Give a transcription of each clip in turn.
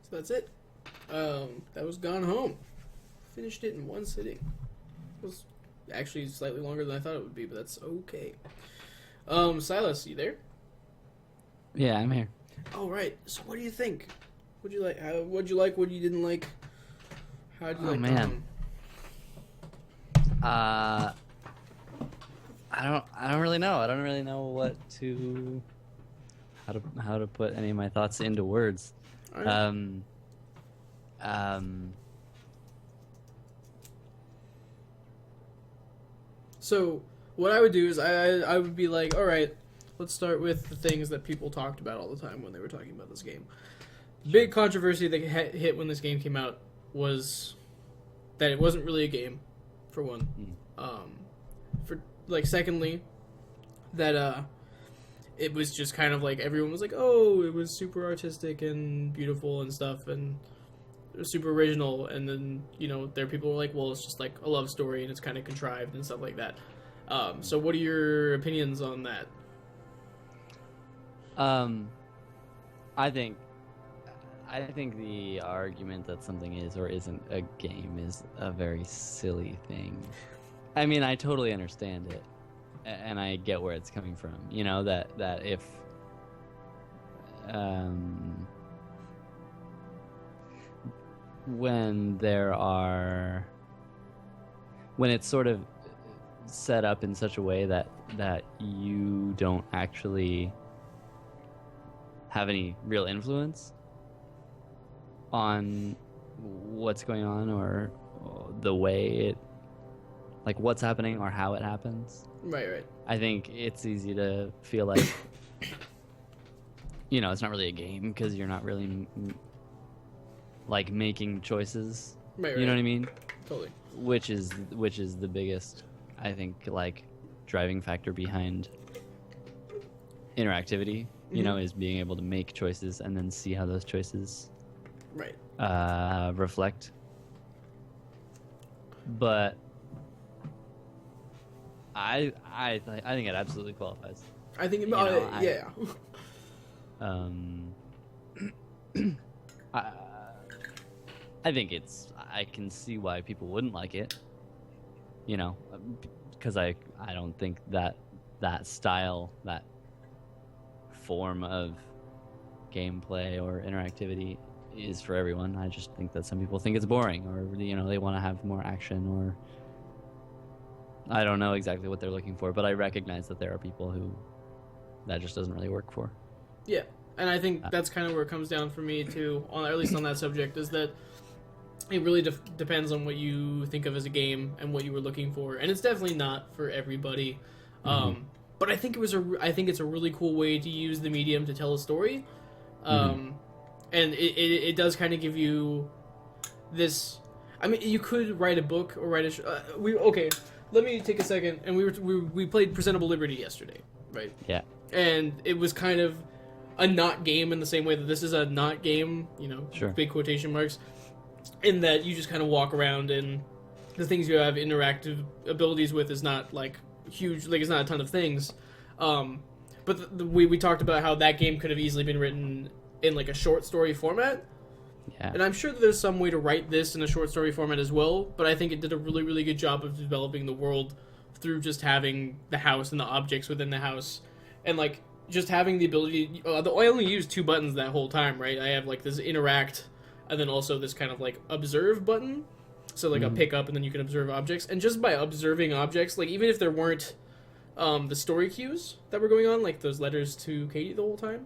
So that's it. That was Gone Home. Finished it in one sitting. It was actually slightly longer than I thought it would be, but that's okay. Silas, you there? Yeah, I'm here. All right. So what do you think? What'd you like? What'd you like? What you didn't like? How'd you like Gone Home? I don't really know. I don't really know how to put any of my thoughts into words. All right. So what I would do is I would be like, all right, let's start with the things that people talked about all the time when they were talking about this game. The big controversy that hit when this game came out was that it wasn't really a game, for one. Secondly, that it was just kind of like everyone was like, oh, it was super artistic and beautiful and stuff, and it was super original. And then there are people who were like, well, it's just like a love story and it's kind of contrived and stuff like that. So what are your opinions on that? I think the argument that something is or isn't a game is a very silly thing. I mean, I totally understand it, and I get where it's coming from. That if when it's sort of set up in such a way that you don't actually have any real influence on what's going on or the way it, like what's happening or how it happens. Right. I think it's easy to feel like it's not really a game because you're not really like making choices. Right. You know what I mean? Totally. Which is the biggest, I think, like driving factor behind interactivity. Is being able to make choices and then see how those choices reflect. But I think it absolutely qualifies. I think yeah. I think I can see why people wouldn't like it. Because I don't think that style, that form of gameplay or interactivity is for everyone. I just think that some people think it's boring, or they want to have more action, or I don't know exactly what they're looking for, but I recognize that there are people who that just doesn't really work for. Yeah, and I think that's kind of where it comes down for me too, at least on that subject, is that it really depends on what you think of as a game and what you were looking for, and it's definitely not for everybody. But I think it's a really cool way to use the medium to tell a story, and it does kind of give you this. I mean, you could write a book or write a. Let me take a second. And we played Presentable Liberty yesterday, right? Yeah. And it was kind of a not game in the same way that this is a not game. Sure. Big quotation marks, in that you just kind of walk around and the things you have interactive abilities with is not like huge, like it's not a ton of things, but we talked about how that game could have easily been written in like a short story format. Yeah. And I'm sure that there's some way to write this in a short story format as well, but I think it did a really, really good job of developing the world through just having the house and the objects within the house, and like just having the ability. I only used 2 buttons that whole time, right? I have like this interact, and then also this kind of like observe button. So like a pick up, and then you can observe objects. And just by observing objects, like even if there weren't the story cues that were going on, like those letters to Katie the whole time,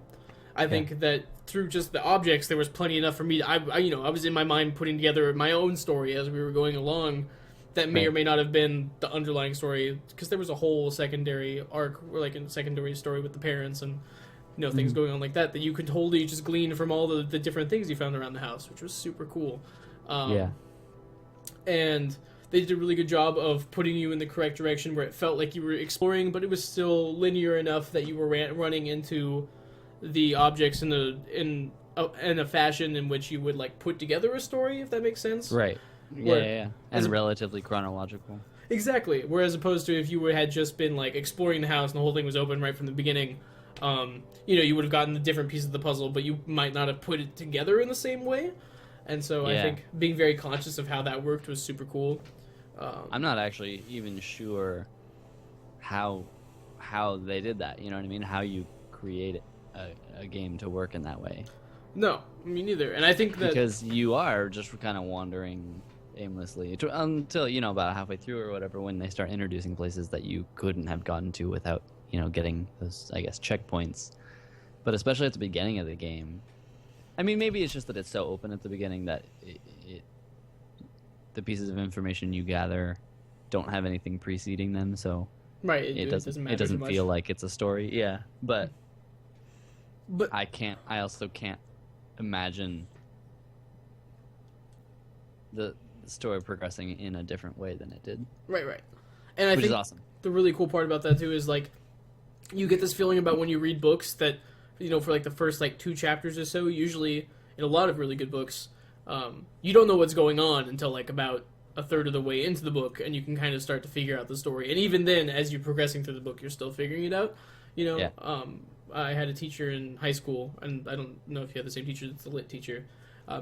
I think that through just the objects, there was plenty enough for me. I was in my mind putting together my own story as we were going along, that may or may not have been the underlying story, because there was a whole secondary arc, or like a secondary story with the parents and things going on like that you could totally just glean from all the different things you found around the house, which was super cool. And they did a really good job of putting you in the correct direction where it felt like you were exploring, but it was still linear enough that you were running into the objects in a fashion in which you would like put together a story, if that makes sense. Right. Yeah. And relatively chronological. Exactly. Whereas opposed to if you had just been like exploring the house and the whole thing was open right from the beginning, You would have gotten the different pieces of the puzzle, but you might not have put it together in the same way. And so I think being very conscious of how that worked was super cool. I'm not actually even sure how they did that. You know what I mean? How you create a game to work in that way. No, me neither. And I think that because you are just kind of wandering aimlessly until about halfway through or whatever, when they start introducing places that you couldn't have gotten to without getting those, I guess, checkpoints. But especially at the beginning of the game, I mean, maybe it's just that it's so open at the beginning that the pieces of information you gather don't have anything preceding them, so right, it doesn't feel like it's a story. Yeah, but I also can't imagine the story progressing in a different way than it did. Right. And I think is awesome. The really cool part about that too is like you get this feeling about when you read books that for like the first like 2 chapters or so, usually in a lot of really good books, you don't know what's going on until like about a third of the way into the book, and you can kind of start to figure out the story. And even then, as you're progressing through the book, you're still figuring it out. Yeah. I had a teacher in high school, and I don't know if you had the same teacher. It's the lit teacher.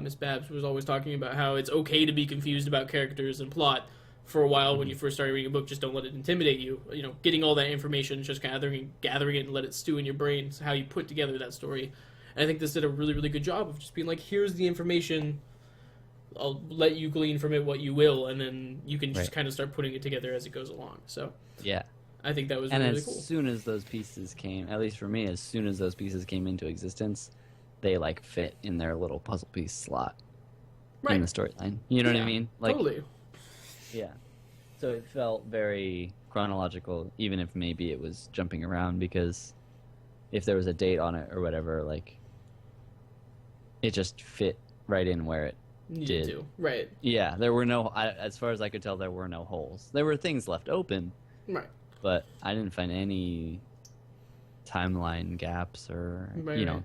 Miss Babs was always talking about how it's okay to be confused about characters and plot for a while when you first start reading a book. Just don't let it intimidate you. Getting all that information, just gathering it and let it stew in your brain. It's how you put together that story. And I think this did a really, really good job of just being like, here's the information. I'll let you glean from it what you will, and then you can just kind of start putting it together as it goes along. So yeah, I think that was really cool. And as soon as those pieces came, at least for me, as soon as those pieces came into existence, they like fit in their little puzzle piece slot in the storyline. You know what I mean? Like, totally. Yeah. So it felt very chronological, even if maybe it was jumping around, because if there was a date on it or whatever, like, it just fit right in where it did. To. Right. Yeah, there were as far as I could tell, there were no holes. There were things left open. Right. But I didn't find any timeline gaps or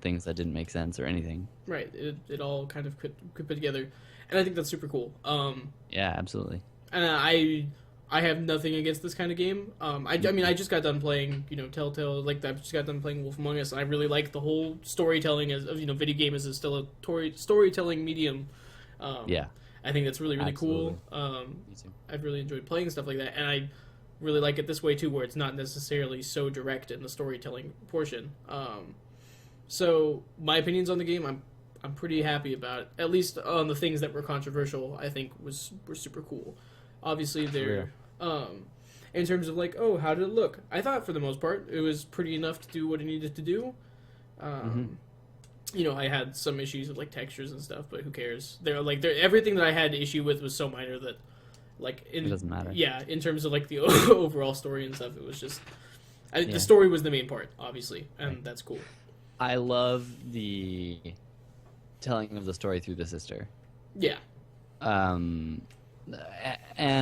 things that didn't make sense or anything. Right. It all kind of could put together, and I think that's super cool. Yeah, absolutely. And I have nothing against this kind of game. I mean, I just got done playing, Telltale. Like, I just got done playing Wolf Among Us, and I really like the whole storytelling of video game is still a storytelling medium. Yeah. I think that's really, really Absolutely. cool. Me too. I've really enjoyed playing stuff like that, and I really like it this way too, where it's not necessarily so direct in the storytelling portion. So my opinions on the game, I'm pretty happy about it. At least on the things that were controversial, I think were super cool. Obviously, they're in terms of like, oh, how did it look? I thought for the most part it was pretty enough to do what it needed to do. I had some issues with like textures and stuff, but who cares? Everything that I had issue with was so minor that it doesn't matter. Yeah, in terms of like the overall story and stuff, it was just the story was the main part, obviously, and that's cool. I love the telling of the story through the sister. Yeah. And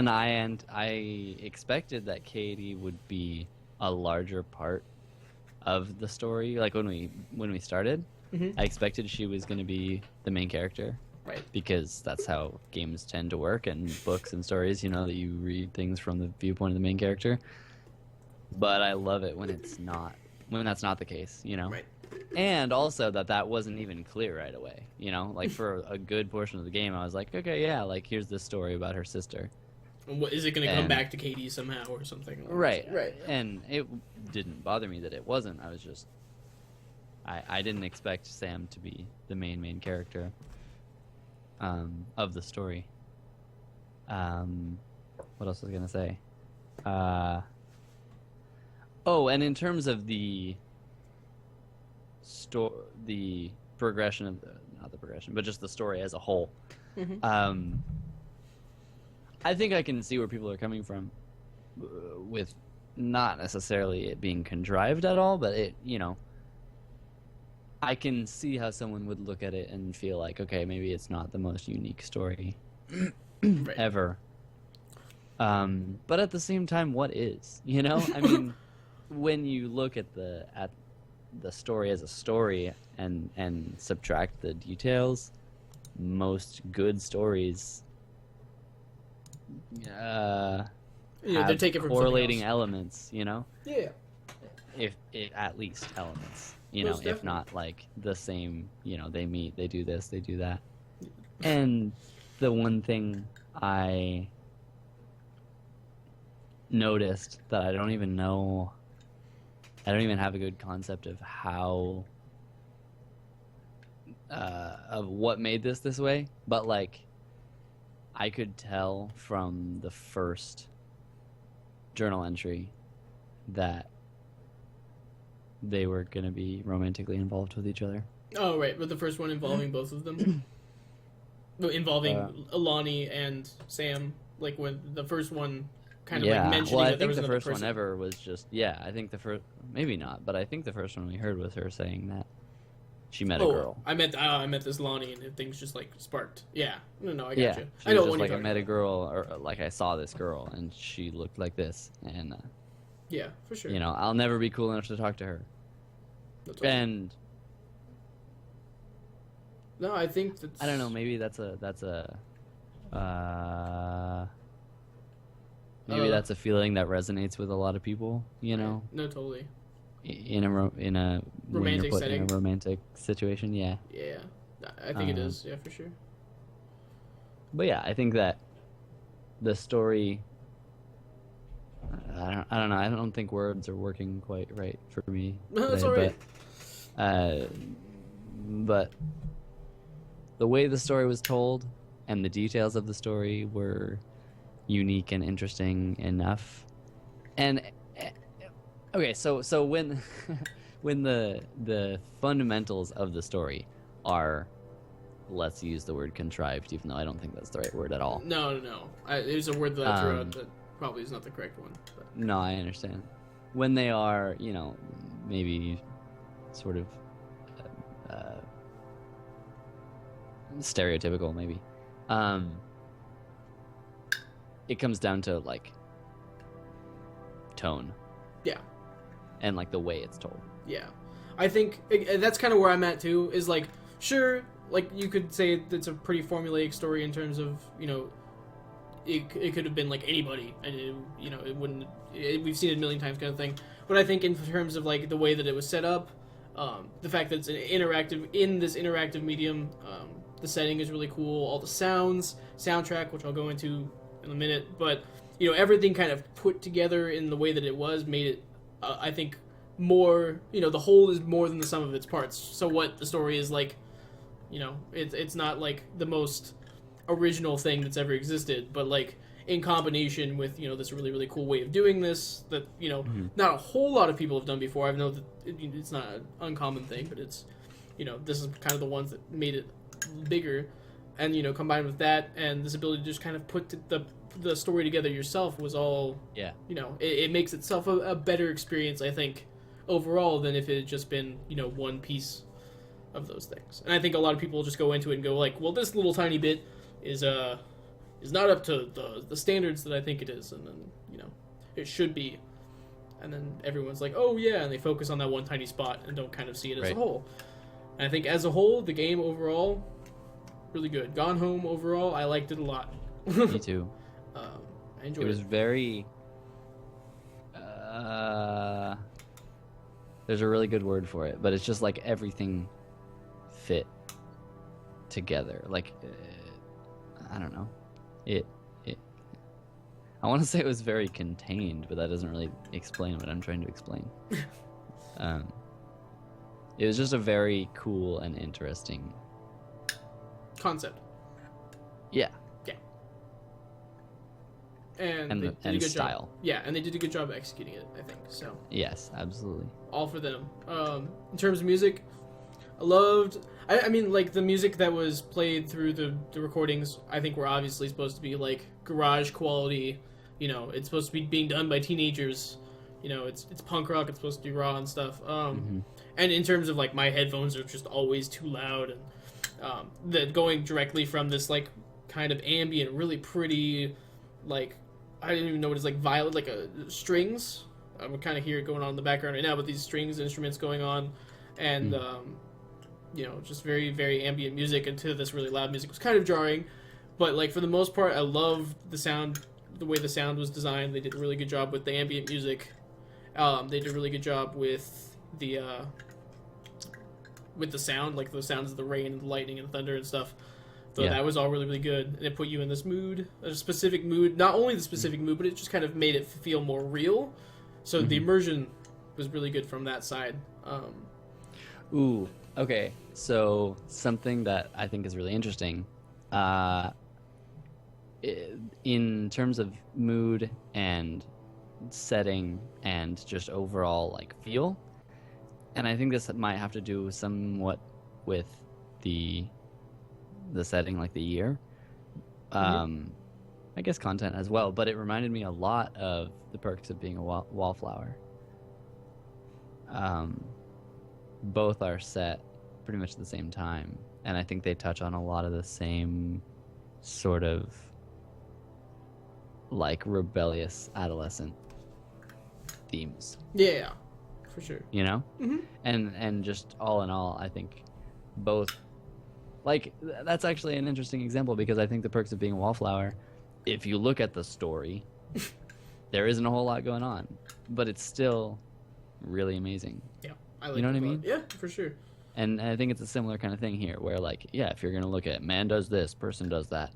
I expected that Katie would be a larger part of the story. Like when we started, I expected she was going to be the main character. Right. Because that's how games tend to work, and books and stories, that you read things from the viewpoint of the main character. But I love it when that's not the case, Right. And also that wasn't even clear right away, Like for a good portion of the game, I was like, okay, yeah, like here's this story about her sister. Is it going to come back to Katie somehow or something? Right. And it didn't bother me that it wasn't. I was just, I didn't expect Sam to be the main character of the story. What else was I going to say? And in terms of the progression of not the progression, but just the story as a whole. I think I can see where people are coming from with not necessarily it being contrived at all, but it, I can see how someone would look at it and feel like, okay, maybe it's not the most unique story ever. But at the same time, what is? I mean, when you look at the story as a story and subtract the details, most good stories they're taken from correlating something else. elements, Yeah. if at least elements, you Most know, if definitely. not like the same, you know, they meet, they do this, they do that. And the one thing I noticed that I don't even know, I don't even have a good concept of how, of what made this way, but like I could tell from the first journal entry that they were going to be romantically involved with each other. Oh, right, but the first one involving both of them, involving Alani and Sam. Like when the first one, kind of like mentioning well, I that there think was the another first person. one ever was just, yeah, I think the first, maybe not, but I think the first one we heard was her saying that she met a girl. I met this Lonnie, and things just like sparked. Yeah, no, I got Yeah, you. she I know was what just like, you're I talking met a about. girl, or like I saw this girl, and she looked like this, and Yeah, for sure. you know, I'll never be cool enough to talk to her. That's awesome. And No, I think that's. I don't know, maybe that's a maybe that's a feeling that resonates with a lot of people, you know, No, totally. in a when you're Romantic put setting. in a romantic situation, yeah. Yeah, I think it is. Yeah, for sure. But yeah, I think that the story, I don't know, I don't think words are working quite right for me No, that's today, all right. but the way the story was told and the details of the story were unique and interesting enough. And okay, so when when the fundamentals of the story are, let's use the word contrived, even though I don't think that's the right word at all. No. It was a word that I threw out that probably is not the correct one. But. No, I understand. When they are, you know, maybe sort of stereotypical, maybe. It comes down to like tone. Yeah. And like the way it's told. Yeah, I think that's kind of where I'm at too. Is like, sure, like you could say it's a pretty formulaic story in terms of, you know, it could have been like anybody, and it, you know, it wouldn't. We've seen it a million times, kind of thing. But I think in terms of like the way that it was set up, the fact that it's an interactive medium, the setting is really cool. All the sounds, soundtrack, which I'll go into in a minute, but you know, everything kind of put together in the way that it was made it, I think, more, you know, the whole is more than the sum of its parts. So what the story is like, you know, it's not like the most original thing that's ever existed, but like in combination with, you know, this really, really cool way of doing this that, you know, not a whole lot of people have done before. I know that it's not an uncommon thing, but it's, you know, this is kind of the ones that made it bigger. And, you know, combined with that and this ability to just kind of put the story together yourself was all, Yeah. you know, it makes itself a better experience, I think, overall than if it had just been, you know, one piece of those things. And I think a lot of people just go into it and go like, well, this little tiny bit is not up to the standards that I think it is, and then, you know, it should be. And then everyone's like, oh yeah, and they focus on that one tiny spot and don't kind of see it as a whole. And I think as a whole, the game overall, really good. Gone Home overall, I liked it a lot. Me too. I enjoyed it. It was very. There's a really good word for it, but it's just like everything fit together. Like, I don't know. It. I want to say it was very contained, but that doesn't really explain what I'm trying to explain. It was just a very cool and interesting concept. Yeah. And they did a and good style. job. Yeah, and they did a good job executing it, I think. So Yes, absolutely. all for them. In terms of music, I loved. I mean, like the music that was played through the recordings, I think were obviously supposed to be like garage quality. You know, it's supposed to be being done by teenagers. You know, it's punk rock. It's supposed to be raw and stuff. And in terms of like my headphones are just always too loud, and that going directly from this like kind of ambient, really pretty, like I didn't even know what it's like, violet, like strings. I would kind of hear it going on in the background right now, but these strings instruments going on, and you know, just very, very ambient music into this really loud music was kind of jarring. But like for the most part, I loved the sound, the way the sound was designed. They did a really good job with the ambient music, They did a really good job with the sound, like the sounds of the rain and the lightning and the thunder and stuff. So that was all really, really good. And it put you in this mood, a specific mood. Not only the specific mood, but it just kind of made it feel more real. So the immersion was really good from that side. Ooh, okay. So something that I think is really interesting, in terms of mood and setting and just overall like feel, and I think this might have to do somewhat with the setting, like the year. I guess content as well, but it reminded me a lot of The Perks of Being a Wallflower. Both are set pretty much at the same time, and I think they touch on a lot of the same sort of like rebellious adolescent themes. Yeah, for sure. You know? And just all in all, I think both, like, that's actually an interesting example, because I think The Perks of Being a Wallflower, if you look at the story, there isn't a whole lot going on, but it's still really amazing. Yeah, I like. You know what I mean? Yeah, for sure. And I think it's a similar kind of thing here, where like, yeah, if you're gonna look at man does this, person does that,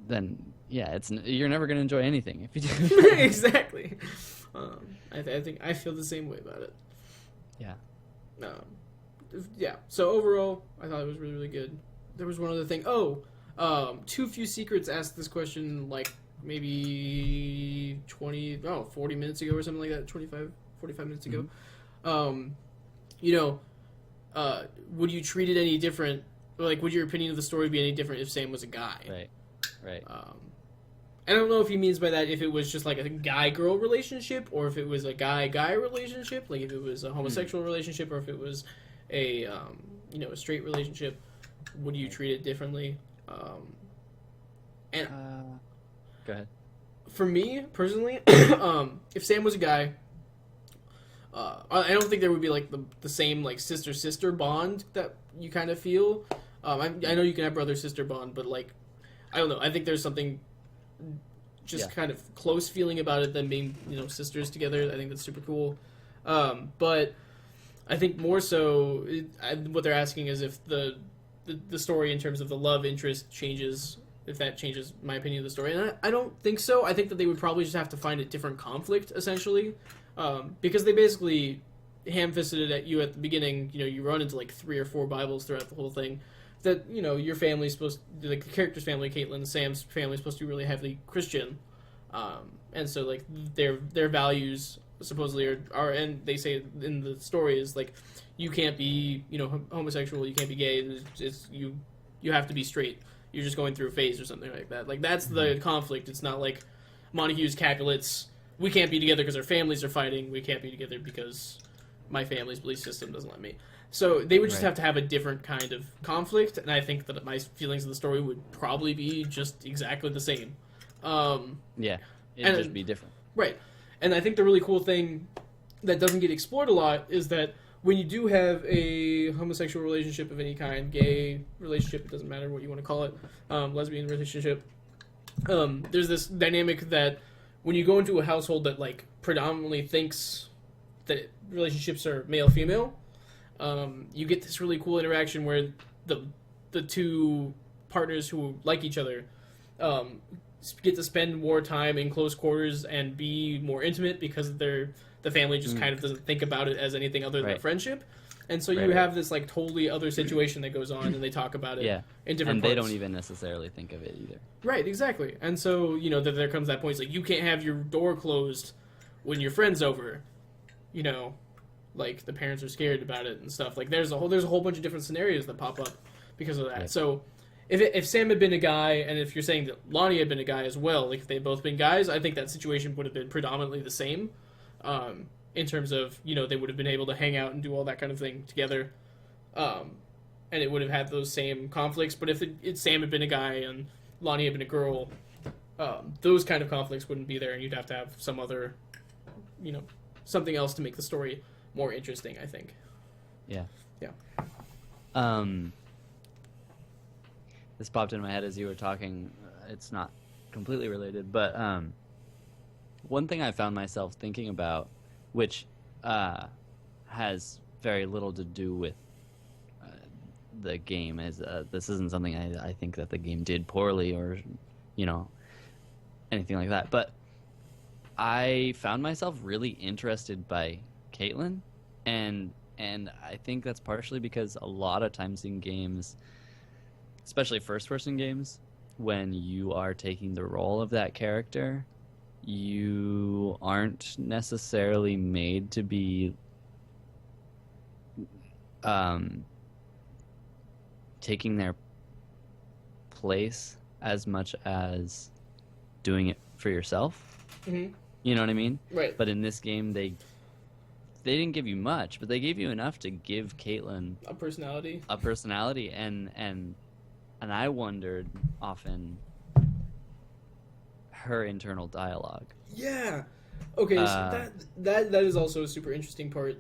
then yeah, you're never gonna enjoy anything if you do. Exactly. I think I feel the same way about it. Yeah. Yeah. So overall, I thought it was really, really good. There was one other thing. Too Few Secrets asked this question like maybe 40 minutes ago or something like that. 45 minutes ago. Would you treat it any different? Like, would your opinion of the story be any different if Sam was a guy? Right. I don't know if he means by that if it was just like a guy-girl relationship, or if it was a guy-guy relationship, like if it was a homosexual relationship, or if it was a a straight relationship. Would you treat it differently? Go ahead. For me personally, if Sam was a guy, I don't think there would be like the same like sister bond that you kind of feel. I know you can have brother-sister bond, but like, I don't know. I think there's something kind of close feeling about it than being, sisters together. I think that's super cool. But I think more so, what they're asking is if the story in terms of the love interest changes, if that changes my opinion of the story. And I don't think so. I think that they would probably just have to find a different conflict, essentially. Because they basically ham-fisted it at you at the beginning. You run into like 3 or 4 Bibles throughout the whole thing. That, your family's supposed to, like the character's family, Caitlin, Sam's family, is supposed to be really heavily Christian. And so like their values supposedly are, and they say in the story is like, you can't be, homosexual, you can't be gay, it's you have to be straight. You're just going through a phase or something like that. Like, that's the conflict. It's not like Montague's Capulets, we can't be together because our families are fighting, we can't be together because my family's belief system doesn't let me. So they would just have to have a different kind of conflict, and I think that my feelings of the story would probably be just exactly the same. It'd just be different. Right. And I think the really cool thing that doesn't get explored a lot is that when you do have a homosexual relationship of any kind, gay relationship, it doesn't matter what you want to call it, lesbian relationship, there's this dynamic that when you go into a household that like predominantly thinks that relationships are male-female, you get this really cool interaction where the two partners who like each other get to spend more time in close quarters and be more intimate because the family just kind of doesn't think about it as anything other than friendship. And so you have this like totally other situation that goes on, and they talk about it in different parts. And they don't even necessarily think of it either. Right, exactly. And so, there comes that point, it's like, you can't have your door closed when your friend's over. Like, the parents are scared about it and stuff. Like, there's a whole bunch of different scenarios that pop up because of that. Yeah. So, if Sam had been a guy, and if you're saying that Lonnie had been a guy as well, like, if they'd both been guys, I think that situation would have been predominantly the same. In terms of, they would have been able to hang out and do all that kind of thing together. And it would have had those same conflicts. But if Sam had been a guy and Lonnie had been a girl, those kind of conflicts wouldn't be there, and you'd have to have some other, something else to make the story more interesting, I think. Yeah. This popped in my head as you were talking. It's not completely related, but One thing I found myself thinking about, which has very little to do with the game, is this isn't something I think that the game did poorly or, you know, anything like that. But I found myself really interested by Caitlyn, and I think that's partially because a lot of times in games, especially first-person games, when you are taking the role of that character, you aren't necessarily made to be taking their place as much as doing it for yourself. Mm-hmm. You know what I mean? Right. But in this game, they didn't give you much, but they gave you enough to give Caitlyn a personality. And I wondered often her internal dialogue. Yeah. Okay, so that is also a super interesting part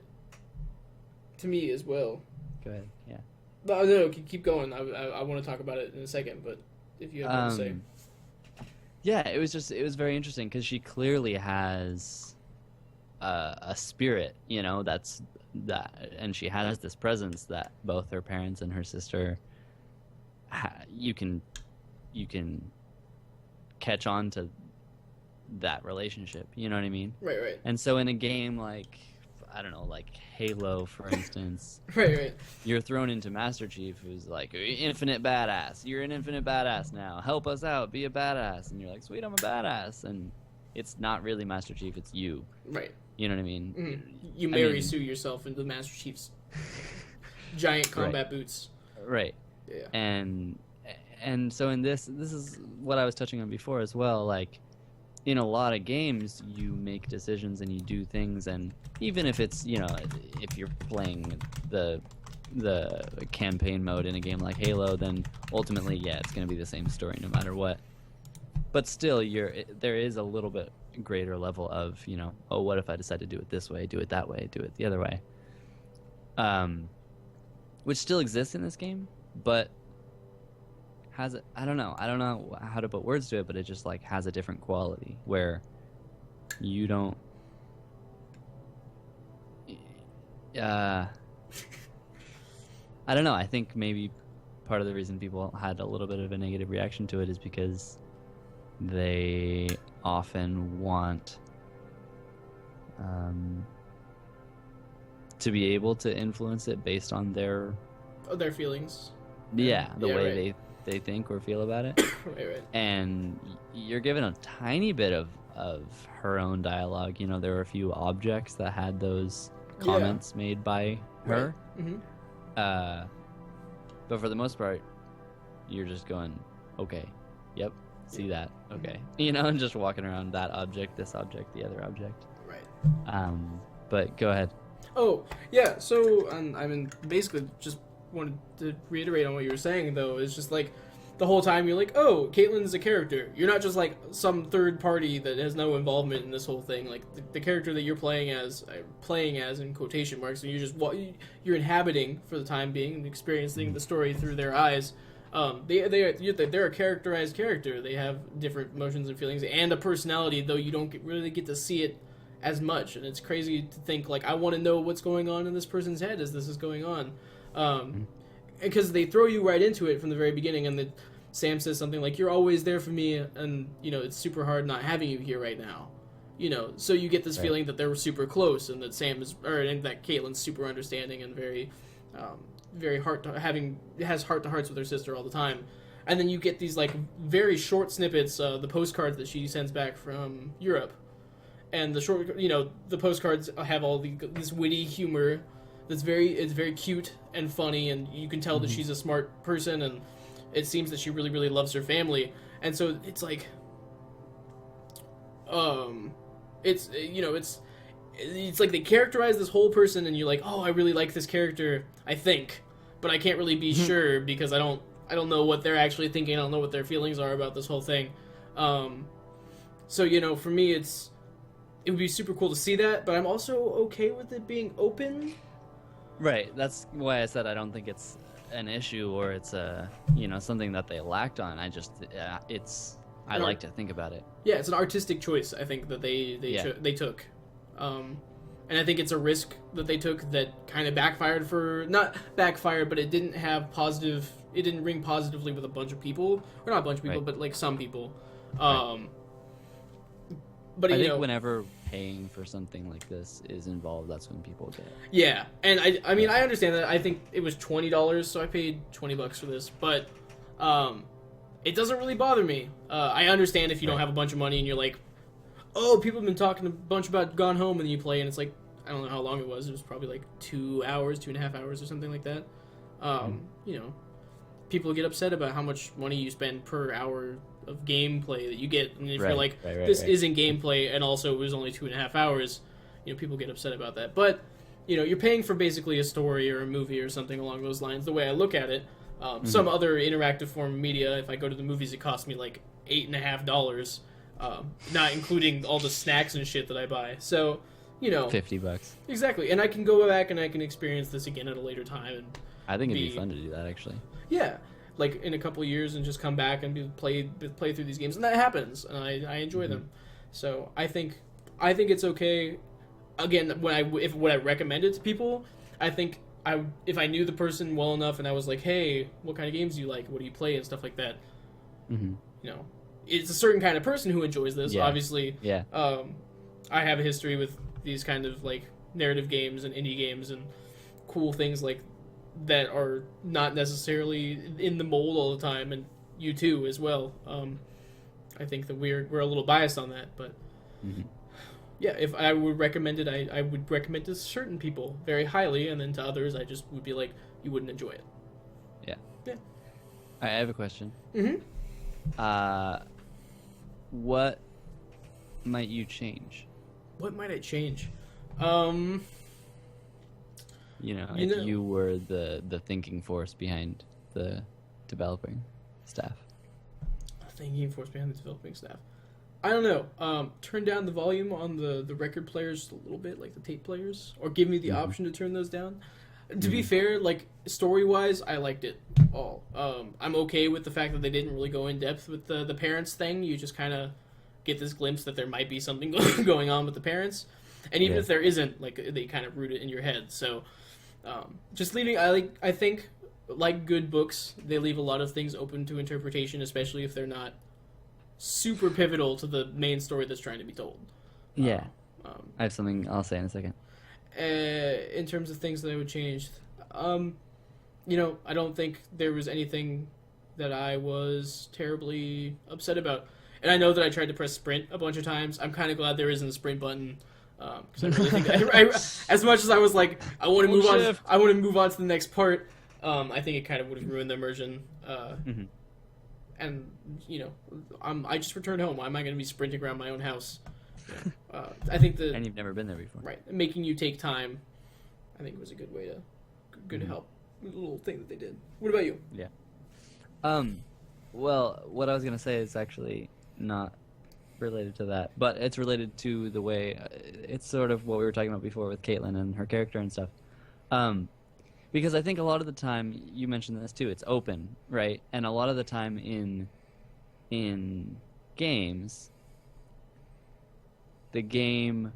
to me as well. Go ahead. Yeah. But no, keep going. I want to talk about it in a second, but if you have more to say. Yeah, it was very interesting because she clearly has a spirit, you know, and she has this presence that both her parents and her sister, you can catch on to that relationship, you know what I mean? Right. And so in a game like, I don't know, like Halo, for instance, right. You're thrown into Master Chief, who's like, infinite badass. You're an infinite badass now. Help us out. Be a badass. And you're like, sweet, I'm a badass. And it's not really Master Chief. It's you. Right. You know what I mean? Mm-hmm. You Mary Sue yourself into Master Chief's giant combat boots. Right. Yeah. And so in this is what I was touching on before as well. Like, in a lot of games, you make decisions and you do things, and even if it's, you know, if you're playing the campaign mode in a game like Halo, then ultimately, yeah, it's going to be the same story no matter what. But still, there is a little bit greater level of, you know, oh, what if I decide to do it this way, do it that way, do it the other way, which still exists in this game, but has it, I don't know how to put words to it, but it just like has a different quality where you don't I don't know, I think maybe part of the reason people had a little bit of a negative reaction to it is because they often want to be able to influence it based on their feelings. The way right. they think or feel about it. right. And you're given a tiny bit of her own dialogue. You know, there were a few objects that had those comments made by her. Right. Mm-hmm. But for the most part, you're just going, okay, yep, see that, okay. You know, and just walking around that object, this object, the other object. Right. But go ahead. Oh, yeah, so, I mean, basically just wanted to reiterate on what you were saying, though. It's just like the whole time you're like, oh, Caitlyn's a character. You're not just like some third party that has no involvement in this whole thing. Like the character that you're playing as in quotation marks, and you're inhabiting for the time being and experiencing the story through their eyes. They're a characterized character. They have different emotions and feelings and a personality, though you don't really get to see it as much. And it's crazy to think like, I want to know what's going on in this person's head as this is going on. Because they throw you right into it from the very beginning, and Sam says something like, you're always there for me, and, you know, it's super hard not having you here right now. You know, so you get this feeling that they're super close, and that and that Caitlyn's super understanding and very has heart-to-hearts with her sister all the time. And then you get these, like, very short snippets, the postcards that she sends back from Europe. And the postcards have all this witty humor it's very cute and funny, and you can tell that she's a smart person, and it seems that she really, really loves her family. And so it's like, it's like they characterize this whole person, and you're like, oh, I really like this character, I think, but I can't really be sure because I don't know what they're actually thinking. I don't know what their feelings are about this whole thing. So, you know, for me, it would be super cool to see that, but I'm also okay with it being open. Right. That's why I said I don't think it's an issue or it's something that they lacked on. I just it's I like to think about it. Yeah, it's an artistic choice, I think, that they took. And I think it's a risk that they took that kind of backfired not backfired, but it didn't ring positively with a bunch of people. Or not a bunch of people, Right. but like some people. Right. But I you think know, whenever paying for something like this is involved, that's when people get it. yeah, and I mean, I understand that. I think it was $20, so I paid $20 for this, but it doesn't really bother me. I understand if you don't have a bunch of money and you're like, oh, people have been talking a bunch about Gone Home, and then you play, and it's like, I don't know how long it was. It was probably like 2 hours, 2.5 hours, or something like that. You know, people get upset about how much money you spend per hour of gameplay that you get, and if you're like, this isn't gameplay, and also it was only 2.5 hours, you know, people get upset about that. But you know, you're paying for basically a story or a movie or something along those lines. The way I look at it, some other interactive form of media, if I go to the movies, it costs me like $8.50, not including all the snacks and shit that I buy. So, you know, $50. Exactly, and I can go back and I can experience this again at a later time. And I think it'd be fun to do that, actually. Yeah, like in a couple of years and just come back and play through these games, and that happens, and I enjoy them. So I think it's okay. Again, would I recommend it to people? I think if I knew the person well enough and I was like, hey, what kind of games do you like? What do you play and stuff like that? You know, it's a certain kind of person who enjoys this. Yeah. Obviously, Yeah. I have a history with these kind of like narrative games and indie games and cool things like that are not necessarily in the mold all the time, and you too as well. I think that we're a little biased on that, but yeah, if I would recommend it, I would recommend it to certain people very highly, and then to others, I just would be like, you wouldn't enjoy it. Yeah. Yeah. I have a question. Mm-hmm. What might you change? What might I change? If you were the thinking force behind the developing staff. Thinking force behind the developing staff. I don't know. Turn down the volume on the record players a little bit, like the tape players, or give me the option to turn those down. To be fair, like story-wise, I liked it all. I'm okay with the fact that they didn't really go in depth with the parents thing. You just kind of get this glimpse that there might be something going on with the parents, and even if there isn't, like they kind of root it in your head. So, just leaving. I think, like good books, they leave a lot of things open to interpretation, especially if they're not super pivotal to the main story that's trying to be told. Yeah. I have something I'll say in a second. In terms of things that I would change, I don't think there was anything that I was terribly upset about. And I know that I tried to press sprint a bunch of times. I'm kind of glad there isn't a sprint button, because I really think as much as I was like, I want to move on. I want to move on to the next part. I think it kind of would have ruined the immersion. And I just returned home. Why am I going to be sprinting around my own house? I think and you've never been there before, right? Making you take time, I think was a good way to help. A little thing that they did. What about you? Yeah. Well, what I was going to say is actually not related to that, but it's related to the way it's sort of what we were talking about before with Caitlin and her character and stuff. Because I think a lot of the time, you mentioned this too, it's open, right? And a lot of the time in games, the game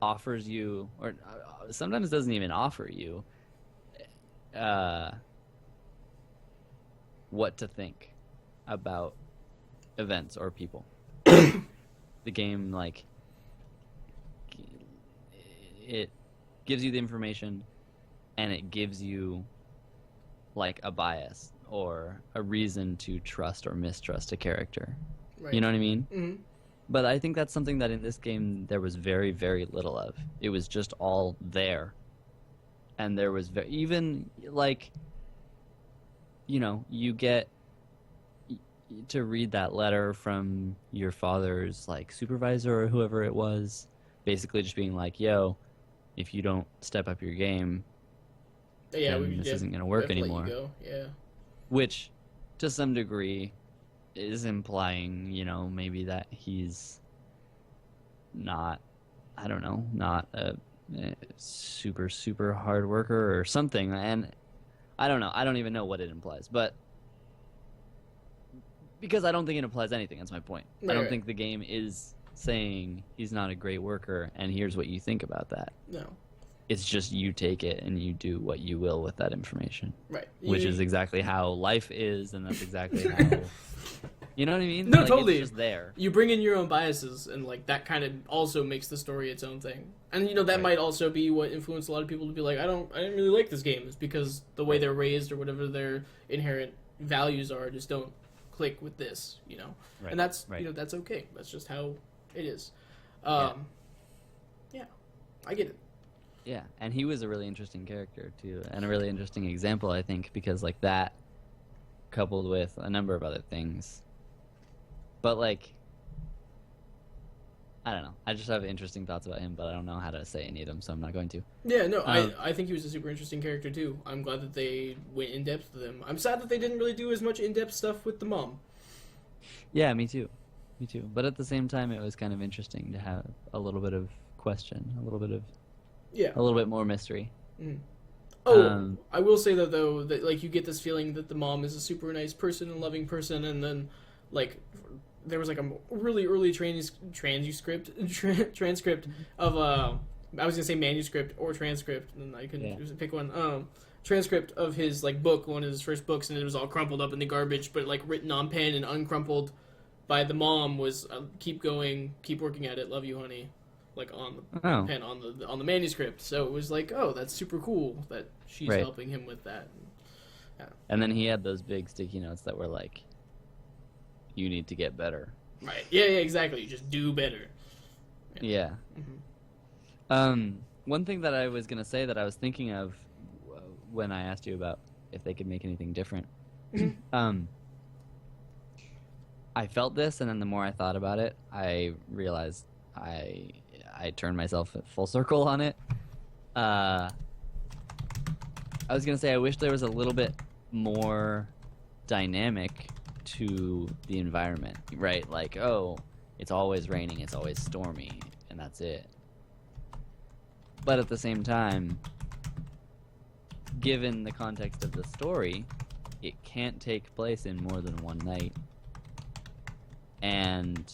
offers you, or sometimes doesn't even offer you, what to think about events or people. The game, like, it gives you the information, and it gives you, like, a bias or a reason to trust or mistrust a character. Right. You know what I mean? Mm-hmm. But I think that's something that in this game there was very, very little of. It was just all there. And there was even, like, you get to read that letter from your father's, like, supervisor or whoever it was, basically just being like, yo, if you don't step up your game, then this isn't going to work anymore. Yeah. Which, to some degree, is implying, maybe that he's not a super, super hard worker or something. And I don't know. I don't even know what it implies. But because I don't think it applies anything. That's my point. Right, I don't right. think the game is saying he's not a great worker, and here's what you think about that. No. It's just you take it and you do what you will with that information. Right. Which is exactly how life is, and that's exactly how... You know what I mean? No, like, totally. It's just there. You bring in your own biases, and like that kind of also makes the story its own thing. And that Right. might also be what influenced a lot of people to be like, I didn't really like this game, is because the way they're raised or whatever their inherent values are just don't click with this, Right. And that's Right. that's okay. That's just how it is. Yeah. Yeah, I get it. Yeah, and he was a really interesting character too, and a really interesting example, I think, because like that, coupled with a number of other things. But like, I don't know. I just have interesting thoughts about him, but I don't know how to say any of them, so I'm not going to. Yeah, no, I think he was a super interesting character too. I'm glad that they went in depth with him. I'm sad that they didn't really do as much in depth stuff with the mom. Yeah, me too. Me too. But at the same time, it was kind of interesting to have a little bit of question, a little bit more mystery. Mm. Oh, I will say that though, that like you get this feeling that the mom is a super nice person and loving person, and then like there was like a really early transcript of I was gonna say manuscript or transcript, and I couldn't pick one. Transcript of his like book, one of his first books, and it was all crumpled up in the garbage, but like written on pen and uncrumpled by the mom was keep going, keep working at it, love you, honey. Like on the pen on the manuscript, so it was like, oh, that's super cool that she's helping him with that. Yeah. And then he had those big sticky notes that were like, "You need to get better." Right? Yeah, exactly. You just do better. Yeah. Mm-hmm. One thing that I was gonna say that I was thinking of when I asked you about if they could make anything different. I felt this, and then the more I thought about it, I realized I turned myself full circle on it. I was going to say I wish there was a little bit more dynamic to the environment, right? Like, oh, it's always raining, it's always stormy, and that's it. But at the same time, given the context of the story, it can't take place in more than one night. And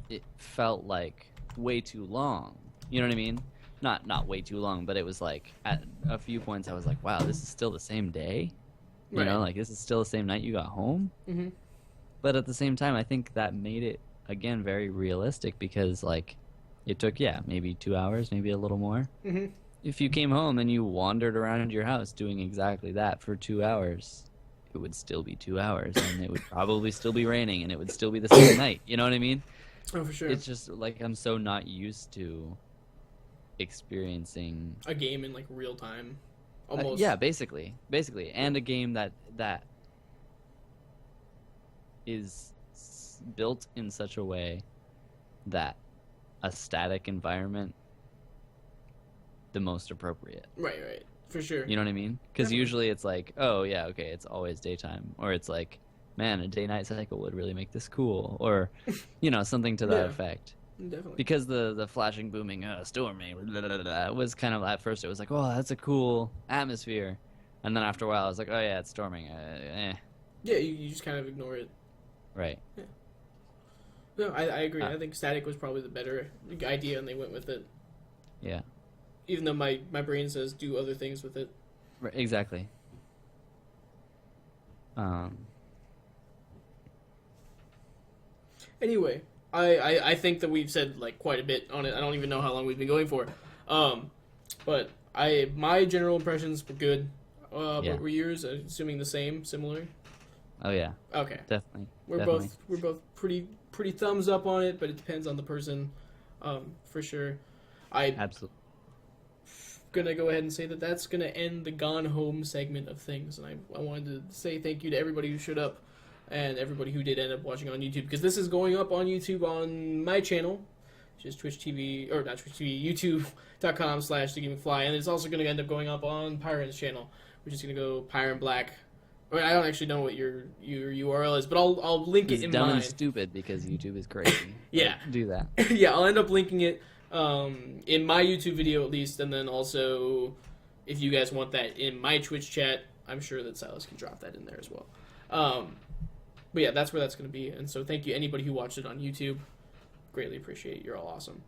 it felt like way too long. You know what I mean? Not way too long, but it was like at a few points I was like, wow, this is still the same day? You know, like this is still the same night you got home? Mm-hmm. But at the same time, I think that made it, again, very realistic because, like, it took, maybe 2 hours, maybe a little more. Mm-hmm. If you came home and you wandered around your house doing exactly that for 2 hours, it would still be 2 hours, and it would probably still be raining, and it would still be the same night. You know what I mean? Oh, for sure. It's just, like, I'm so not used to experiencing... a game in, like, real time. Almost. Yeah, basically. And a game that is built in such a way that a static environment the most appropriate. Right. For sure. You know what I mean? Because usually it's like, oh, yeah, okay, it's always daytime. Or it's like, man, a day-night cycle would really make this cool. Or, something to that effect. Definitely. Because the flashing, booming, stormy, was kind of, at first it was like, oh, that's a cool atmosphere. And then after a while I was like, oh, yeah, it's storming. Yeah, you just kind of ignore it. Right. Yeah. No, I agree. I think static was probably the better idea, and they went with it. Yeah. Even though my brain says do other things with it. Right, exactly. Anyway, I think that we've said like quite a bit on it. I don't even know how long we've been going for. But my general impressions were good. What were yours? Assuming the same, similar. Oh yeah. Okay. Definitely. We're both pretty thumbs up on it, but it depends on the person, for sure. Absolutely. Gonna go ahead and say that that's gonna end the Gone Home segment of things, and I wanted to say thank you to everybody who showed up and everybody who did end up watching on YouTube, because this is going up on YouTube on my channel, which is Twitch TV, or not Twitch TV, youtube.com/Ziggymcfly, and it's also gonna end up going up on Pyron's channel, which is gonna go Pyron Black. I don't actually know what your URL is, but I'll link it in dumb mine. and stupid because YouTube is crazy. Yeah. Do that. Yeah, I'll end up linking it in my YouTube video at least, and then also if you guys want that in my Twitch chat, I'm sure that Silas can drop that in there as well. But yeah, that's where that's going to be. And so thank you anybody who watched it on YouTube. Greatly appreciate it. You're all awesome.